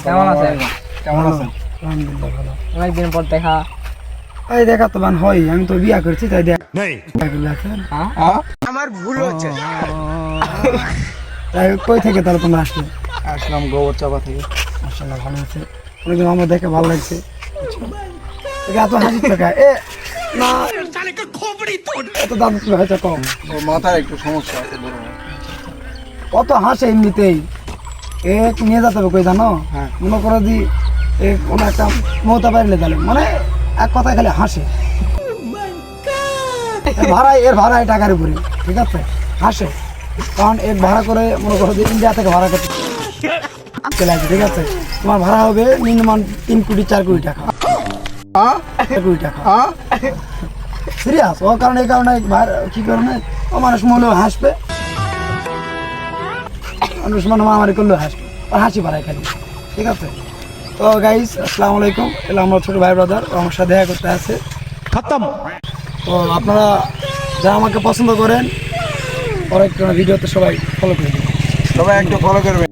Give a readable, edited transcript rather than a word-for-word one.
কেমন আছেন? কেমন আছেন? আলহামদুলিল্লাহ ভালো। অনেকদিন পর দেখা। এই দেখা তো বান হয়, আমি তো বিয়া করছি তাই দেখা আমার ভুল হচ্ছে। তাই কই থেকে তাহলে তোমরা আসলে? আসলাম গোবর চাপা থেকে। মাশাআল্লাহ ভালো আছে, অনেকদিন আমার দেখে ভালো লাগছে। এত হাসি টাকা এ না এত দাম তুমি হয়তো কম, ওর মাথায় একটু সমস্যা আছে বড়। কত হাসে এমনিতেই। এক নিয়ে যেতে হবে কই জানো? হ্যাঁ। মনে করো যে কোনো একটা মমতা পাইলে তাহলে মানে এক কথায় খালি হাসে। এর ভাড়ায় টাকার উপরে, ঠিক আছে, হাসে। কারণ এক ভাড়া করে মনে করো যে ইন্ডিয়া থেকে ভাড়া করতে চলে আসে, ঠিক আছে, তোমার ভাড়া হবে মিনিমাম 3 কোটি 4 কোটি টাকা। 4 কোটি টাকা সিরিয়াস। ও কারণে এই কারণে কি কারণে ও মানুষ মনেও হাসবে, মানুষ মনে মারামারি করলেও হাসবে, আর হাসি পাড়ায় খালি, ঠিক আছে। তো গাইস আসসালামু আলাইকুম, এলা আমার ছোট ভাই ব্রাদার আমার সাথে দেখা করতে আছে খতম। তো আপনারা যারা আমাকে পছন্দ করেন পরে একটা ভিডিওতে সবাই ফলো করে দিন, সবাই একটু ফলো করবে।